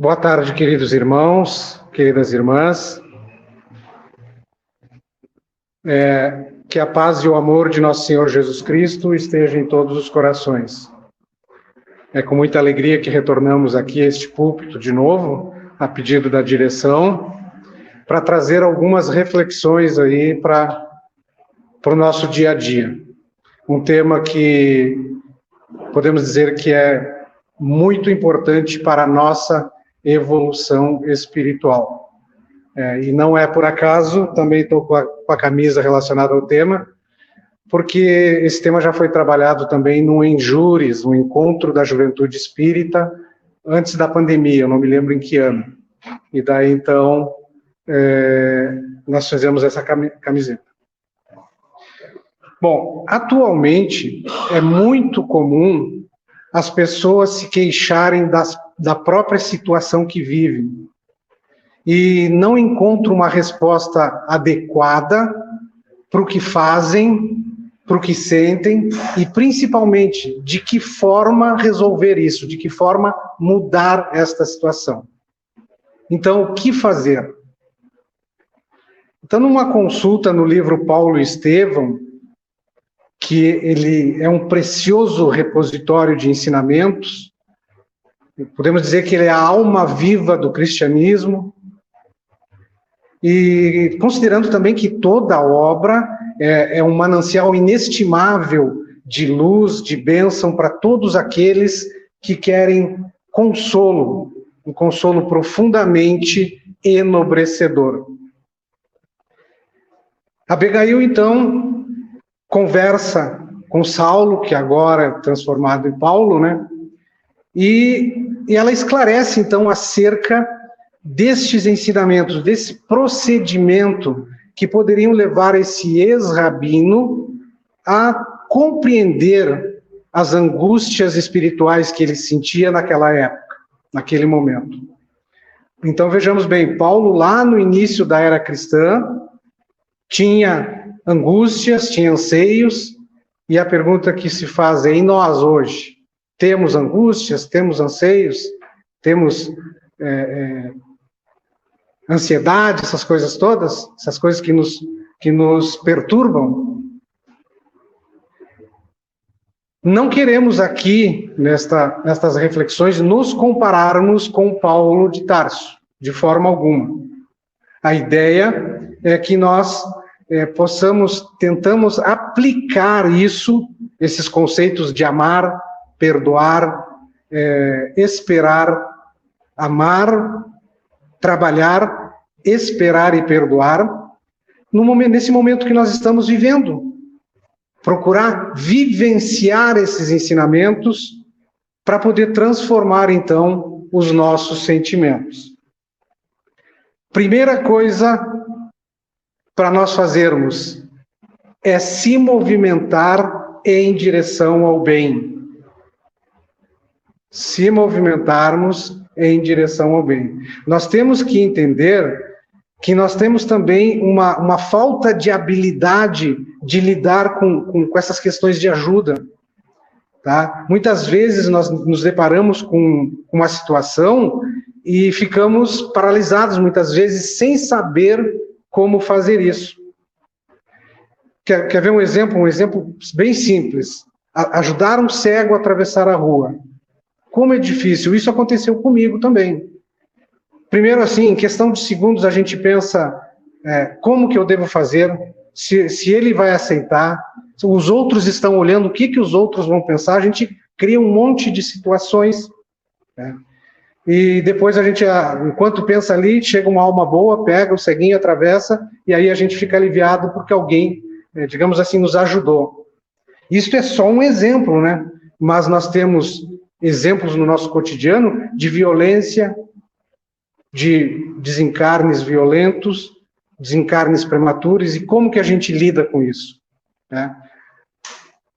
Boa tarde, queridos irmãos, queridas irmãs. Que a paz e o amor de nosso Senhor Jesus Cristo esteja em todos os corações. É com muita alegria que retornamos aqui a este púlpito de novo, a pedido da direção, para trazer algumas reflexões aí para o nosso dia a dia. Um tema que podemos dizer que é muito importante para a nossa evolução espiritual. E não é por acaso, também estou com a camisa relacionada ao tema, porque esse tema já foi trabalhado também no Enjures, no Encontro da Juventude Espírita, antes da pandemia, eu não me lembro em que ano. E daí, então, nós fizemos essa camiseta. Bom, atualmente é muito comum as pessoas se queixarem da própria situação que vivem e não encontram uma resposta adequada para o que fazem, para o que sentem e, principalmente, de que forma resolver isso, de que forma mudar esta situação. Então, o que fazer? Então, numa consulta no livro Paulo e Estevão, que ele é um precioso repositório de ensinamentos, podemos dizer que ele é a alma viva do cristianismo, e considerando também que toda a obra é um manancial inestimável de luz, de bênção para todos aqueles que querem consolo, um consolo profundamente enobrecedor. Abigail, então, conversa com Saulo, que agora é transformado em Paulo, né? E ela esclarece, então, acerca destes ensinamentos, desse procedimento que poderiam levar esse ex-rabino a compreender as angústias espirituais que ele sentia naquela época, naquele momento. Então, vejamos bem, Paulo, lá no início da era cristã, tinha angústias, tinha anseios, e a pergunta que se faz é: e nós hoje? Temos angústias, temos anseios, temos ansiedade, essas coisas todas, essas coisas que nos perturbam? Não queremos aqui, nestas reflexões, nos compararmos com Paulo de Tarso, de forma alguma. A ideia é que nós tentamos aplicar esses conceitos de amar, perdoar, esperar, amar, trabalhar, esperar e perdoar, nesse momento que nós estamos vivendo. Procurar vivenciar esses ensinamentos para poder transformar, então, os nossos sentimentos. Primeira coisa para nós fazermos é se movimentar em direção ao bem. Se movimentarmos em direção ao bem. Nós temos que entender que nós temos também uma falta de habilidade de lidar com essas questões de ajuda. Tá? Muitas vezes nós nos deparamos com uma situação e ficamos paralisados, muitas vezes, sem saber como fazer isso. Quer ver um exemplo bem simples? Ajudar um cego a atravessar a rua. Como é difícil. Isso aconteceu comigo também. Primeiro, assim, em questão de segundos, a gente pensa como que eu devo fazer, se ele vai aceitar, se os outros estão olhando, o que os outros vão pensar. A gente cria um monte de situações, né? E depois a gente, enquanto pensa ali, chega uma alma boa, pega o ceguinho, atravessa, e aí a gente fica aliviado porque alguém, digamos assim, nos ajudou. Isso é só um exemplo, né? Mas nós temos exemplos no nosso cotidiano de violência, de desencarnes violentos, desencarnes prematuros, e como que a gente lida com isso, né?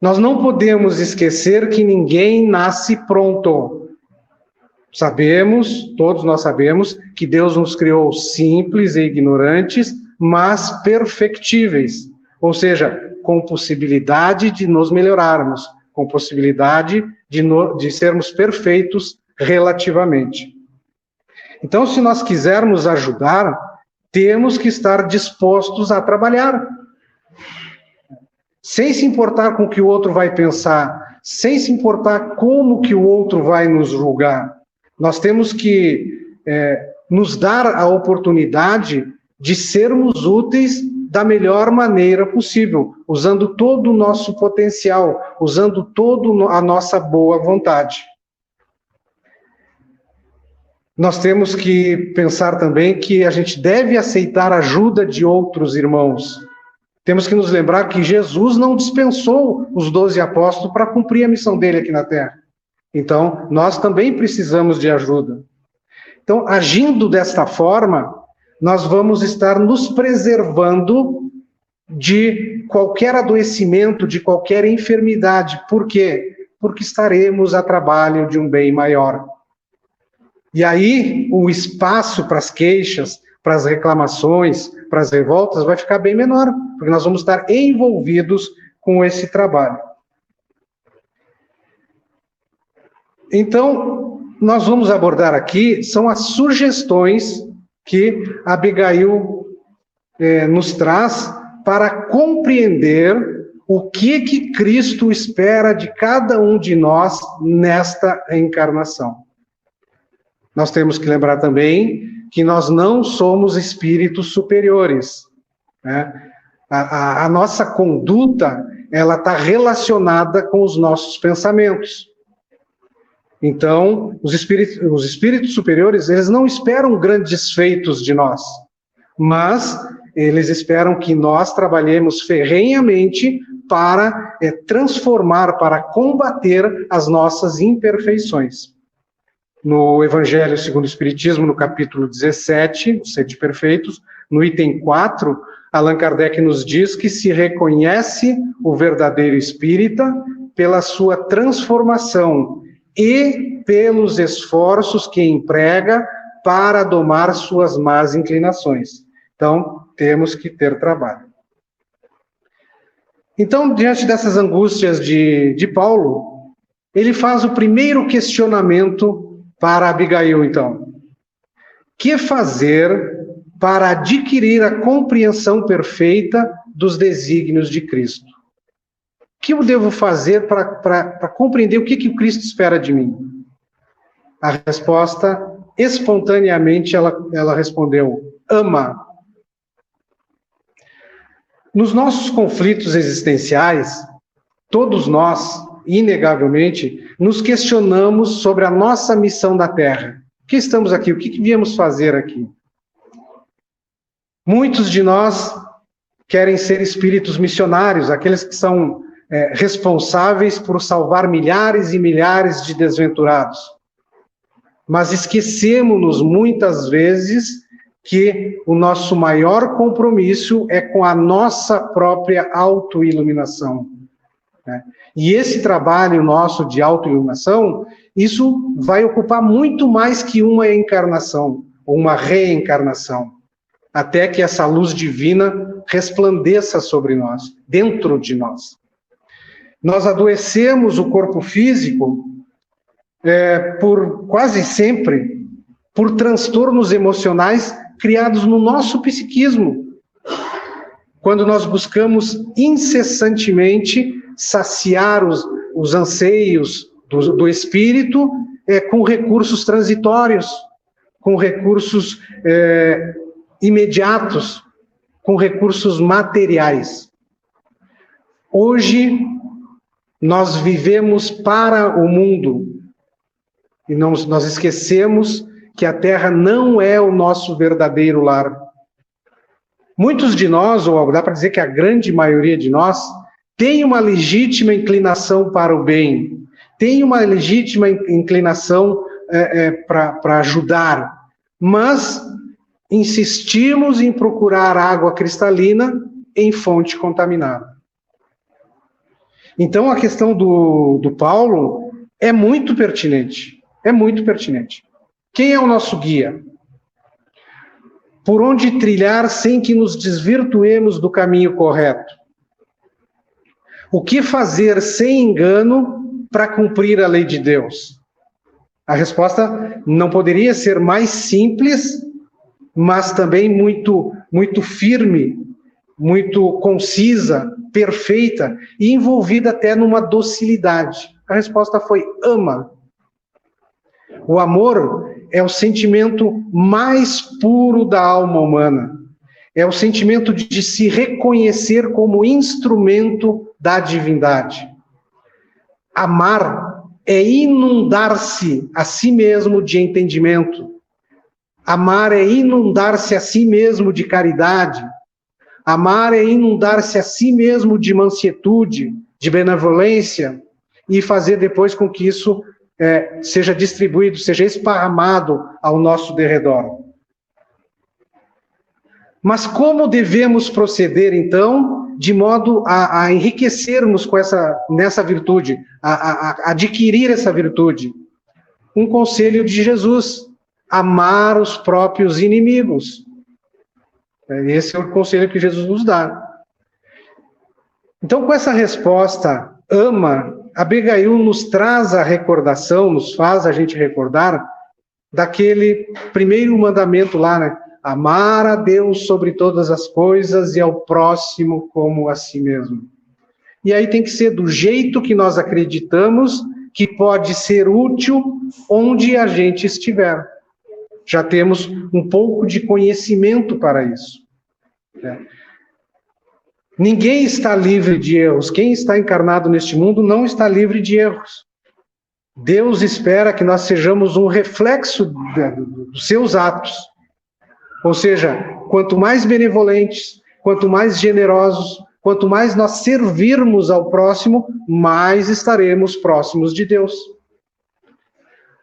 Nós não podemos esquecer que ninguém nasce pronto. Todos nós sabemos, que Deus nos criou simples e ignorantes, mas perfectíveis. Ou seja, com possibilidade de nos melhorarmos, com possibilidade de sermos perfeitos relativamente. Então, se nós quisermos ajudar, temos que estar dispostos a trabalhar, sem se importar com o que o outro vai pensar, sem se importar como que o outro vai nos julgar. Nós temos que nos dar a oportunidade de sermos úteis da melhor maneira possível, usando todo o nosso potencial, usando toda a nossa boa vontade. Nós temos que pensar também que a gente deve aceitar a ajuda de outros irmãos. Temos que nos lembrar que Jesus não dispensou os 12 apóstolos para cumprir a missão dele aqui na Terra. Então, nós também precisamos de ajuda. Então, agindo desta forma, nós vamos estar nos preservando de qualquer adoecimento, de qualquer enfermidade. Por quê? Porque estaremos a trabalho de um bem maior. E aí, o espaço para as queixas, para as reclamações, para as revoltas, vai ficar bem menor, porque nós vamos estar envolvidos com esse trabalho. Então, nós vamos abordar aqui, são as sugestões que Abigail nos traz para compreender o que Cristo espera de cada um de nós nesta encarnação. Nós temos que lembrar também que nós não somos espíritos superiores, né? A nossa conduta, ela está relacionada com os nossos pensamentos. Então, os espíritos superiores, eles não esperam grandes feitos de nós, mas eles esperam que nós trabalhemos ferrenhamente para transformar, para combater as nossas imperfeições. No Evangelho segundo o Espiritismo, no capítulo 17, os 7 perfeitos, no item 4, Allan Kardec nos diz que se reconhece o verdadeiro espírita pela sua transformação e pelos esforços que emprega para domar suas más inclinações. Então, temos que ter trabalho. Então, diante dessas angústias de Paulo, ele faz o primeiro questionamento para Abigail, então. Que fazer para adquirir a compreensão perfeita dos desígnios de Cristo? O que eu devo fazer para compreender o que o Cristo espera de mim? A resposta, espontaneamente, ela respondeu: ama. Nos nossos conflitos existenciais, todos nós, inegavelmente, nos questionamos sobre a nossa missão na Terra. Por que estamos aqui? O que viemos fazer aqui? Muitos de nós querem ser espíritos missionários, aqueles que são responsáveis por salvar milhares e milhares de desventurados. Mas esquecemos-nos muitas vezes que o nosso maior compromisso é com a nossa própria autoiluminação, né? E esse trabalho nosso de autoiluminação, isso vai ocupar muito mais que uma encarnação, ou uma reencarnação, até que essa luz divina resplandeça sobre nós, dentro de nós. Nós adoecemos o corpo físico por quase sempre por transtornos emocionais criados no nosso psiquismo, quando nós buscamos incessantemente saciar os anseios do espírito com recursos transitórios, com recursos imediatos, com recursos materiais. Hoje, nós vivemos para o mundo e nós esquecemos que a Terra não é o nosso verdadeiro lar. Muitos de nós, ou dá para dizer que a grande maioria de nós, tem uma legítima inclinação para o bem, tem uma legítima inclinação para ajudar, mas insistimos em procurar água cristalina em fonte contaminada. Então, a questão do Paulo é muito pertinente, é muito pertinente. Quem é o nosso guia? Por onde trilhar sem que nos desvirtuemos do caminho correto? O que fazer sem engano para cumprir a lei de Deus? A resposta não poderia ser mais simples, mas também muito, muito firme, muito concisa, perfeita e envolvida até numa docilidade. A resposta foi: ama. O amor é o sentimento mais puro da alma humana. É o sentimento de se reconhecer como instrumento da divindade. Amar é inundar-se a si mesmo de entendimento. Amar é inundar-se a si mesmo de caridade. Amar é inundar-se a si mesmo de mansuetude, de benevolência, e fazer depois com que isso seja distribuído, seja esparramado ao nosso derredor. Mas como devemos proceder, então, de modo a enriquecermos nessa virtude, a adquirir essa virtude? Um conselho de Jesus: amar os próprios inimigos. Esse é o conselho que Jesus nos dá. Então, com essa resposta, ama, Abigail nos traz a recordação, nos faz a gente recordar daquele primeiro mandamento lá, né? Amar a Deus sobre todas as coisas e ao próximo como a si mesmo. E aí tem que ser do jeito que nós acreditamos que pode ser útil onde a gente estiver. Já temos um pouco de conhecimento para isso. Ninguém está livre de erros. Quem está encarnado neste mundo não está livre de erros. Deus espera que nós sejamos um reflexo dos seus atos. Ou seja, quanto mais benevolentes, quanto mais generosos, quanto mais nós servirmos ao próximo, mais estaremos próximos de Deus.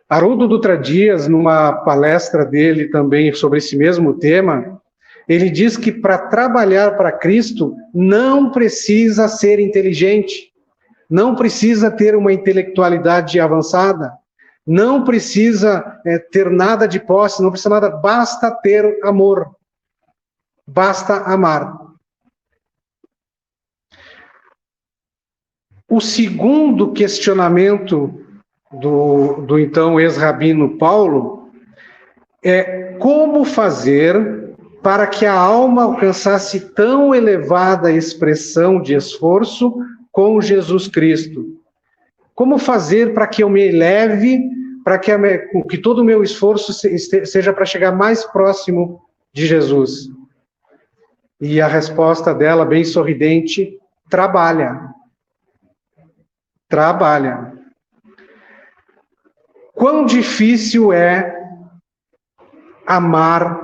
Haroldo Dutra Dias, numa palestra dele também sobre esse mesmo tema, ele diz que para trabalhar para Cristo não precisa ser inteligente, não precisa ter uma intelectualidade avançada, não precisa ter nada de posse, não precisa nada, basta ter amor, basta amar. O segundo questionamento do então ex-rabino Paulo é como fazer para que a alma alcançasse tão elevada expressão de esforço com Jesus Cristo. Como fazer para que eu me eleve, para que todo o meu esforço seja para chegar mais próximo de Jesus? E a resposta dela, bem sorridente: trabalha. Trabalha. Quão difícil é amar,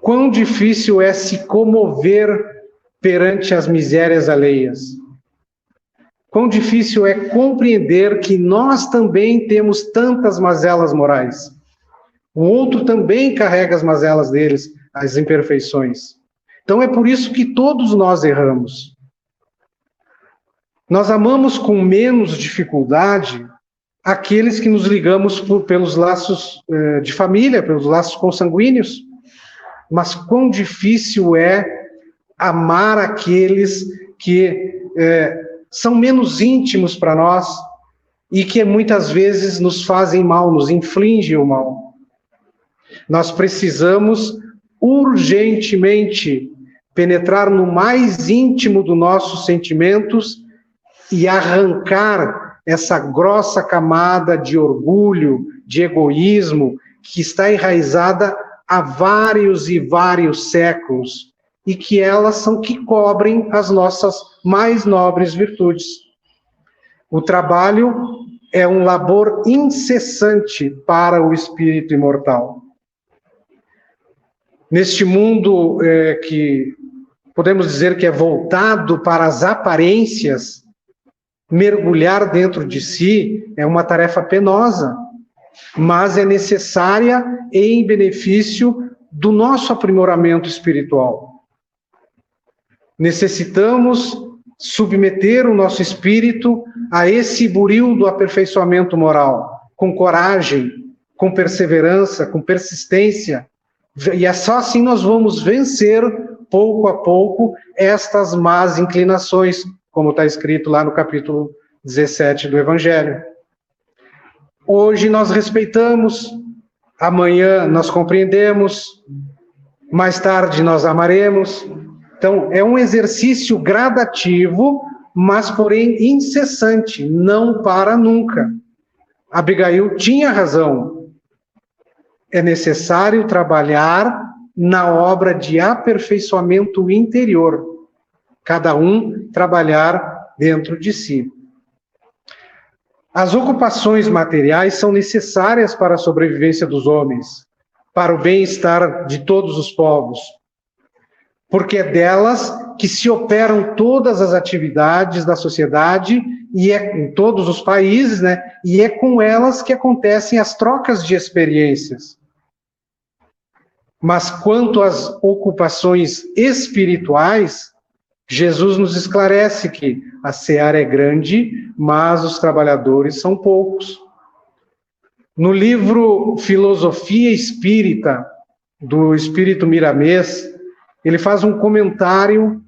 quão difícil é se comover perante as misérias alheias. Quão difícil é compreender que nós também temos tantas mazelas morais. O outro também carrega as mazelas deles, as imperfeições. Então é por isso que todos nós erramos. Nós amamos com menos dificuldade aqueles que nos ligamos pelos laços de família, pelos laços consanguíneos. Mas quão difícil é amar aqueles que são menos íntimos para nós e que muitas vezes nos fazem mal, nos infligem o mal. Nós precisamos urgentemente penetrar no mais íntimo dos nossos sentimentos e arrancar essa grossa camada de orgulho, de egoísmo, que está enraizada há vários e vários séculos, e que elas são que cobrem as nossas mais nobres virtudes. O trabalho é um labor incessante para o espírito imortal. Neste mundo que podemos dizer que é voltado para as aparências, mergulhar dentro de si é uma tarefa penosa, mas é necessária em benefício do nosso aprimoramento espiritual. Necessitamos submeter o nosso espírito a esse buril do aperfeiçoamento moral, com coragem, com perseverança, com persistência, e só assim nós vamos vencer, pouco a pouco, estas más inclinações, como está escrito lá no capítulo 17 do Evangelho. Hoje nós respeitamos, amanhã nós compreendemos, mais tarde nós amaremos. Então, é um exercício gradativo, mas, porém, incessante, não para nunca. Abigail tinha razão. É necessário trabalhar na obra de aperfeiçoamento interior. Cada um trabalhar dentro de si. As ocupações materiais são necessárias para a sobrevivência dos homens, para o bem-estar de todos os povos, porque é delas que se operam todas as atividades da sociedade e é em todos os países, né? E é com elas que acontecem as trocas de experiências. Mas quanto às ocupações espirituais, Jesus nos esclarece que a seara é grande, mas os trabalhadores são poucos. No livro Filosofia Espírita, do Espírito Miramês, ele faz um comentário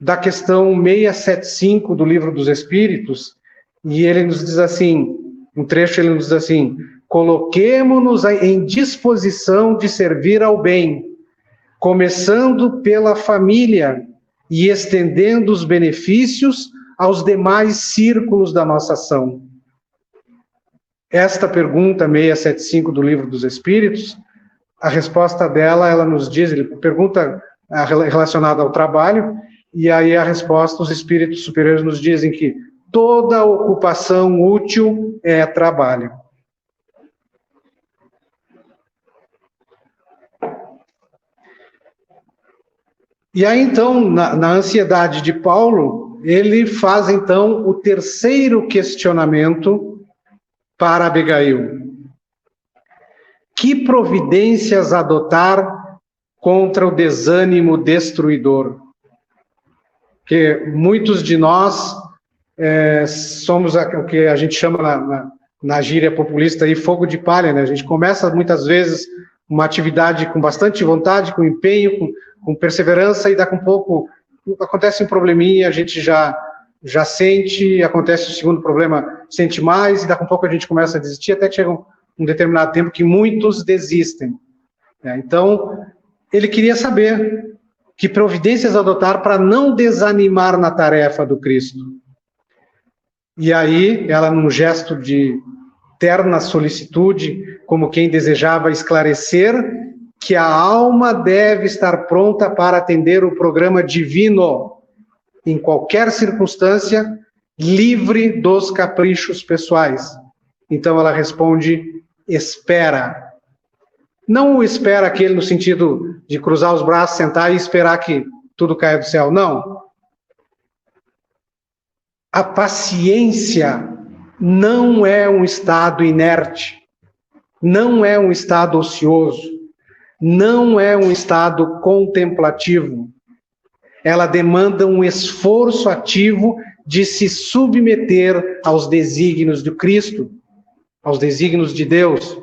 da questão 675 do Livro dos Espíritos, e ele nos diz assim, um trecho ele nos diz assim: coloquemo-nos em disposição de servir ao bem, começando pela família e estendendo os benefícios aos demais círculos da nossa ação. Esta pergunta 675 do Livro dos Espíritos, a resposta dela, ela nos diz, ele pergunta relacionada ao trabalho, e aí a resposta, os espíritos superiores nos dizem que toda ocupação útil é trabalho. E aí, então, na ansiedade de Paulo, ele faz, então, o terceiro questionamento para Abigail. Que providências adotar contra o desânimo destruidor? Porque muitos de nós somos o que a gente chama na gíria populista aí, fogo de palha, né? A gente começa, muitas vezes, uma atividade com bastante vontade, com empenho, com perseverança, e daqui a um pouco acontece um probleminha, a gente já sente, acontece o segundo problema, sente mais, e daqui a pouco a gente começa a desistir, até que chega um determinado tempo que muitos desistem. Então, ele queria saber que providências adotar para não desanimar na tarefa do Cristo. E aí, ela, num gesto de terna solicitude, como quem desejava esclarecer que a alma deve estar pronta para atender o programa divino, em qualquer circunstância, livre dos caprichos pessoais. Então ela responde: espera. Não o espera aquele no sentido de cruzar os braços, sentar e esperar que tudo caia do céu, não. A paciência não é um estado inerte, não é um estado ocioso, não é um estado contemplativo. Ela demanda um esforço ativo de se submeter aos desígnios de Cristo, aos desígnios de Deus.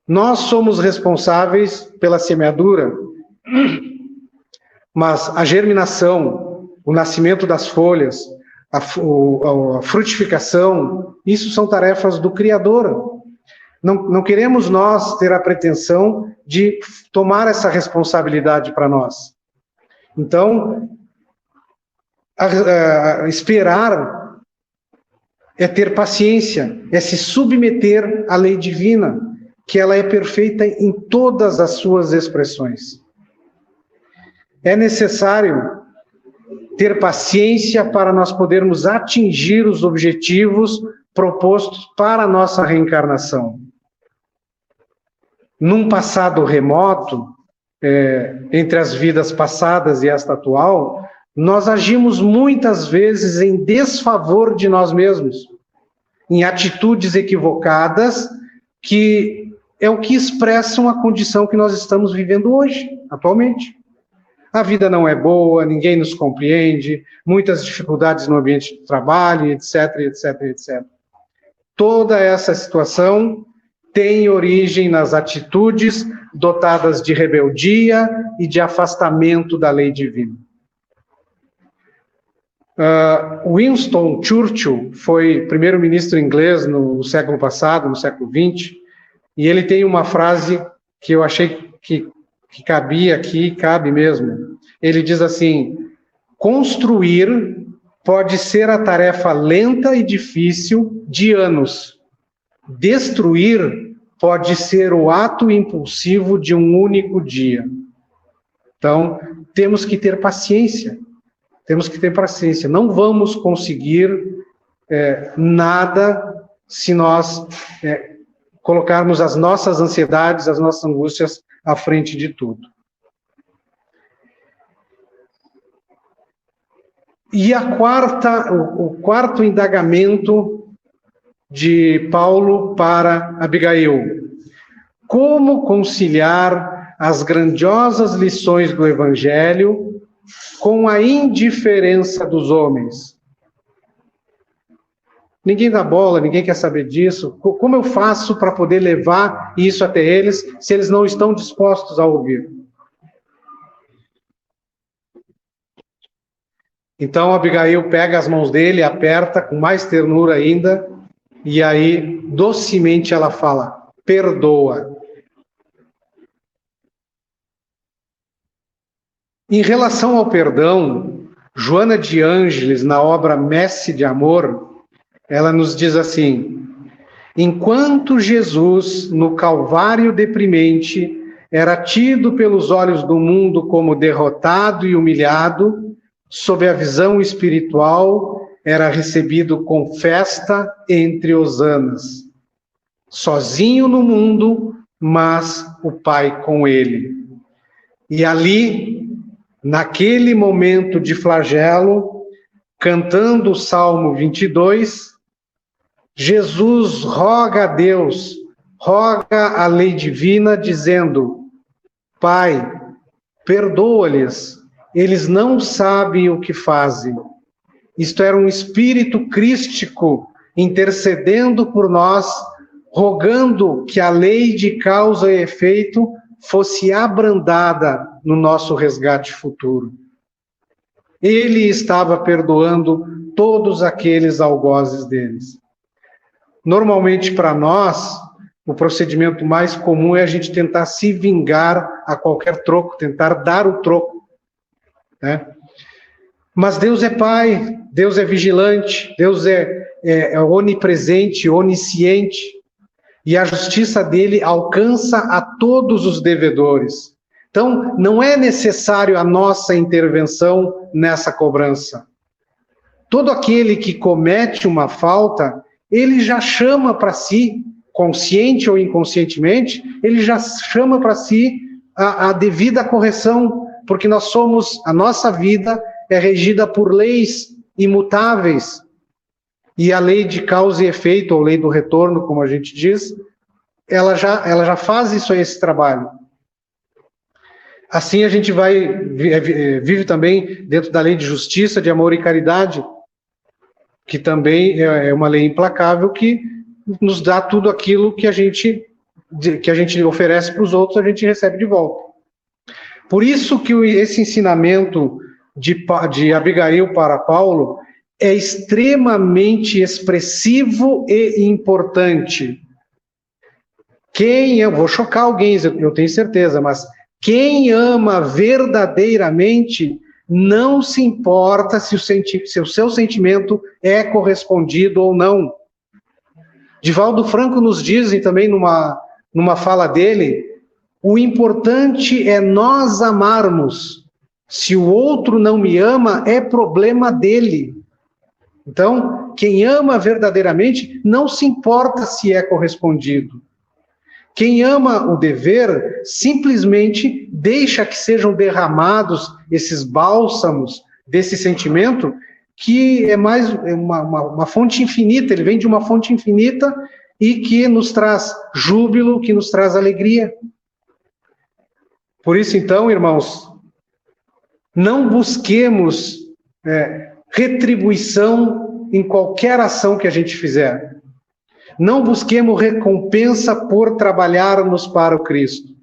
Nós somos responsáveis pela semeadura, mas a germinação, o nascimento das folhas, a frutificação, isso são tarefas do Criador. Não queremos nós ter a pretensão de tomar essa responsabilidade para nós. Então, esperar é ter paciência, é se submeter à lei divina, que ela é perfeita em todas as suas expressões. É necessário ter paciência para nós podermos atingir os objetivos propostos para a nossa reencarnação. Num passado remoto, entre as vidas passadas e esta atual, nós agimos muitas vezes em desfavor de nós mesmos, em atitudes equivocadas, que é o que expressam a condição que nós estamos vivendo hoje, atualmente. A vida não é boa, ninguém nos compreende, muitas dificuldades no ambiente de trabalho, etc, etc, etc. Toda essa situação tem origem nas atitudes dotadas de rebeldia e de afastamento da lei divina. Winston Churchill foi primeiro-ministro inglês no século passado, no século XX, e ele tem uma frase que eu achei que cabia aqui, cabe mesmo. Ele diz assim: construir pode ser a tarefa lenta e difícil de anos. Destruir pode ser o ato impulsivo de um único dia. Então, temos que ter paciência. Temos que ter paciência. Não vamos conseguir nada se nós colocarmos as nossas ansiedades, as nossas angústias à frente de tudo. E o quarto indagamento de Paulo para Abigail: como conciliar as grandiosas lições do Evangelho com a indiferença dos homens? Ninguém dá bola, ninguém quer saber disso. Como eu faço para poder levar isso até eles, se eles não estão dispostos a ouvir? Então Abigail pega as mãos dele, aperta com mais ternura ainda, e aí docemente ela fala: perdoa. Em relação ao perdão, Joana de Ângeles, na obra Messe de Amor, ela nos diz assim: enquanto Jesus, no Calvário deprimente, era tido pelos olhos do mundo como derrotado e humilhado, sob a visão espiritual, era recebido com festa entre hosanas. Sozinho no mundo, mas o Pai com ele. E ali, naquele momento de flagelo, cantando o Salmo 22, Jesus roga a Deus, roga a lei divina, dizendo: Pai, perdoa-lhes, eles não sabem o que fazem. Isto era um espírito crístico intercedendo por nós, rogando que a lei de causa e efeito fosse abrandada no nosso resgate futuro. Ele estava perdoando todos aqueles algozes deles. Normalmente, para nós, o procedimento mais comum é a gente tentar se vingar a qualquer troco, tentar dar o troco, né? Mas Deus é Pai, Deus é vigilante, Deus é onipresente, onisciente, e a justiça dele alcança a todos os devedores. Então, não é necessário a nossa intervenção nessa cobrança. Todo aquele que comete uma falta, ele já chama para si, consciente ou inconscientemente, ele já chama para si a devida correção, porque a nossa vida é regida por leis imutáveis, e a lei de causa e efeito, ou lei do retorno, como a gente diz, ela já faz esse trabalho. Assim a gente vive também dentro da lei de justiça, de amor e caridade, que também é uma lei implacável que nos dá tudo aquilo que a gente oferece para os outros, a gente recebe de volta. Por isso que esse ensinamento de Abigail para Paulo é extremamente expressivo e importante. Eu vou chocar alguém, eu tenho certeza, mas quem ama verdadeiramente não se importa se o seu sentimento é correspondido ou não. Divaldo Franco nos diz, e também numa fala dele, o importante é nós amarmos. Se o outro não me ama, é problema dele. Então, quem ama verdadeiramente não se importa se é correspondido. Quem ama o dever simplesmente deixa que sejam derramados esses bálsamos desse sentimento, que é mais uma fonte infinita, ele vem de uma fonte infinita e que nos traz júbilo, que nos traz alegria. Por isso, então, irmãos, não busquemos retribuição em qualquer ação que a gente fizer. Não busquemos recompensa por trabalharmos para o Cristo.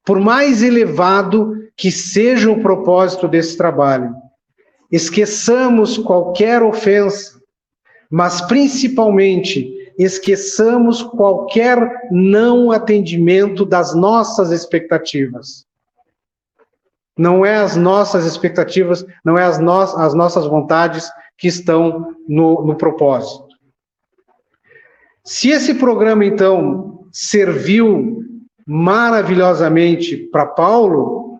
Por mais elevado que seja o propósito desse trabalho, esqueçamos qualquer ofensa, mas principalmente esqueçamos qualquer não atendimento das nossas expectativas. Não é as nossas expectativas, não é as nossas vontades que estão no propósito. Se esse programa, então, serviu maravilhosamente para Paulo,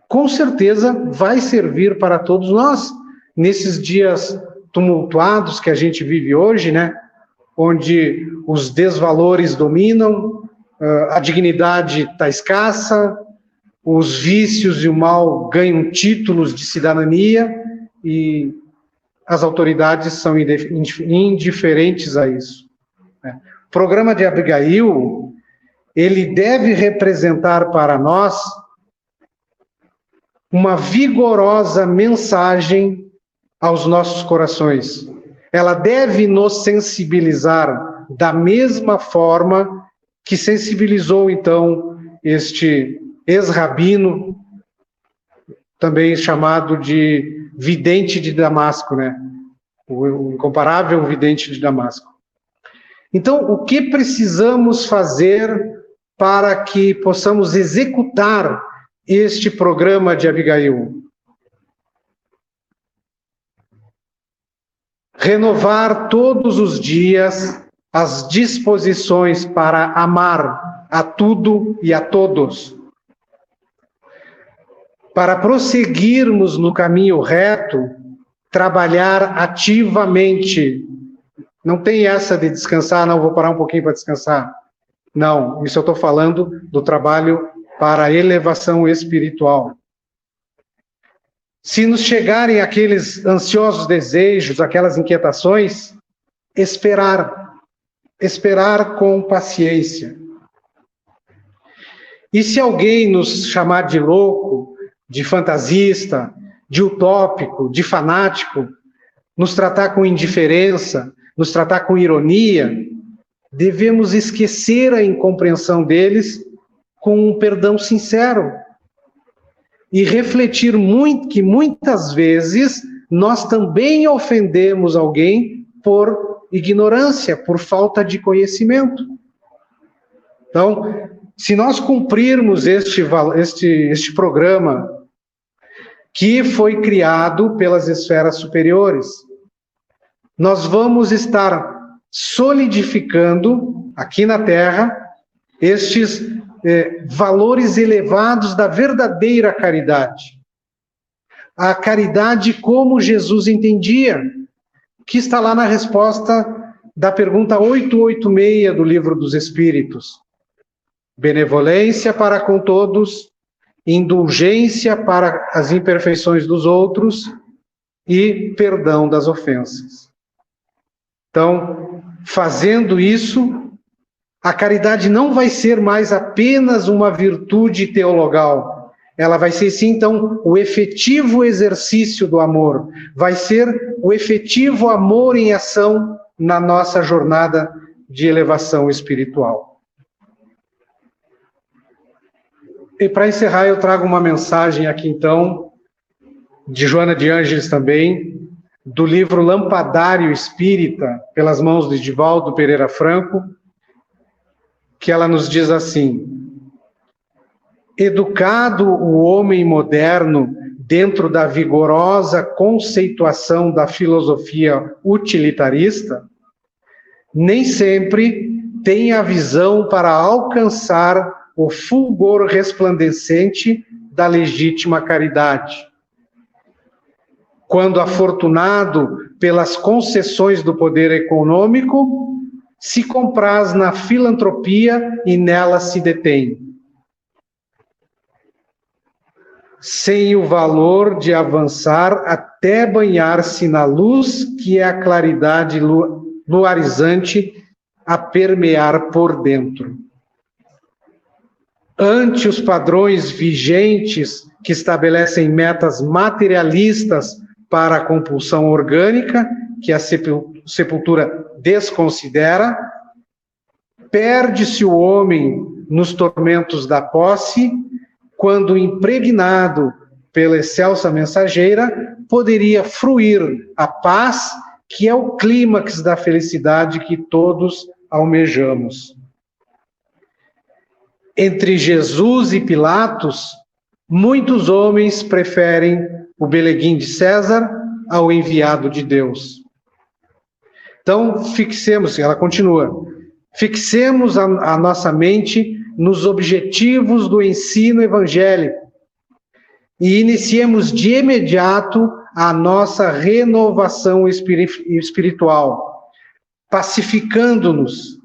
com certeza vai servir para todos nós, nesses dias tumultuados que a gente vive hoje, né? Onde os desvalores dominam, a dignidade está escassa, os vícios e o mal ganham títulos de cidadania e as autoridades são indiferentes a isso. O programa de Abigail, ele deve representar para nós uma vigorosa mensagem aos nossos corações. Ela deve nos sensibilizar da mesma forma que sensibilizou, então, este ex-rabino, também chamado de vidente de Damasco, né? O incomparável vidente de Damasco. Então, o que precisamos fazer para que possamos executar este programa de Abigail? Renovar todos os dias as disposições para amar a tudo e a todos. Para prosseguirmos no caminho reto, trabalhar ativamente. Não tem essa de descansar, não, vou parar um pouquinho para descansar. Não, isso eu estou falando do trabalho para a elevação espiritual. Se nos chegarem aqueles ansiosos desejos, aquelas inquietações, esperar com paciência. E se alguém nos chamar de louco, de fantasista, de utópico, de fanático, nos tratar com indiferença, nos tratar com ironia, devemos esquecer a incompreensão deles com um perdão sincero. E refletir que muitas vezes nós também ofendemos alguém por ignorância, por falta de conhecimento. Então, se nós cumprirmos este programa que foi criado pelas esferas superiores, nós vamos estar solidificando aqui na Terra estes valores elevados da verdadeira caridade. A caridade como Jesus entendia, que está lá na resposta da pergunta 886 do Livro dos Espíritos. Benevolência para com todos, indulgência para as imperfeições dos outros e perdão das ofensas. Então, fazendo isso, a caridade não vai ser mais apenas uma virtude teologal. Ela vai ser, sim, então, o efetivo exercício do amor. Vai ser o efetivo amor em ação na nossa jornada de elevação espiritual. E para encerrar, eu trago uma mensagem aqui, então, de Joana de Ângeles também, do livro Lampadário Espírita, pelas mãos de Divaldo Pereira Franco, que ela nos diz assim: educado o homem moderno dentro da vigorosa conceituação da filosofia utilitarista, nem sempre tem a visão para alcançar o fulgor resplandecente da legítima caridade. Quando afortunado pelas concessões do poder econômico, se compraz na filantropia e nela se detém. Sem o valor de avançar até banhar-se na luz que é a claridade luarizante a permear por dentro. Ante os padrões vigentes que estabelecem metas materialistas para a compulsão orgânica, que a sepultura desconsidera, perde-se o homem nos tormentos da posse, quando impregnado pela excelsa mensageira, poderia fruir a paz, que é o clímax da felicidade que todos almejamos. Entre Jesus e Pilatos, muitos homens preferem o Beleguim de César ao enviado de Deus. Então, fixemos, ela continua, fixemos a nossa mente nos objetivos do ensino evangélico e iniciemos de imediato a nossa renovação espiritual, pacificando-nos,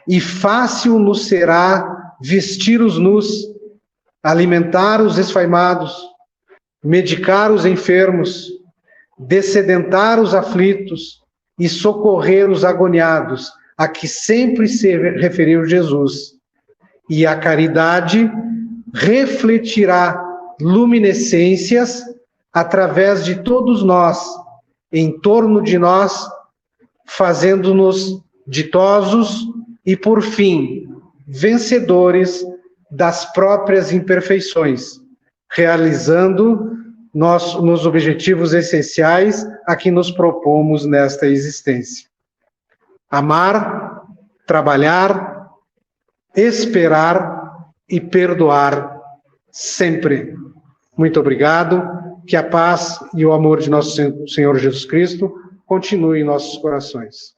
e fácil nos será vestir os nus, alimentar os esfaimados, medicar os enfermos, dessedentar os aflitos e socorrer os agoniados, a que sempre se referiu Jesus. E a caridade refletirá luminescências através de todos nós, em torno de nós, fazendo-nos ditosos e, por fim, vencedores das próprias imperfeições, realizando nos objetivos essenciais a que nos propomos nesta existência. Amar, trabalhar, esperar e perdoar sempre. Muito obrigado. Que a paz e o amor de nosso Senhor Jesus Cristo continue em nossos corações.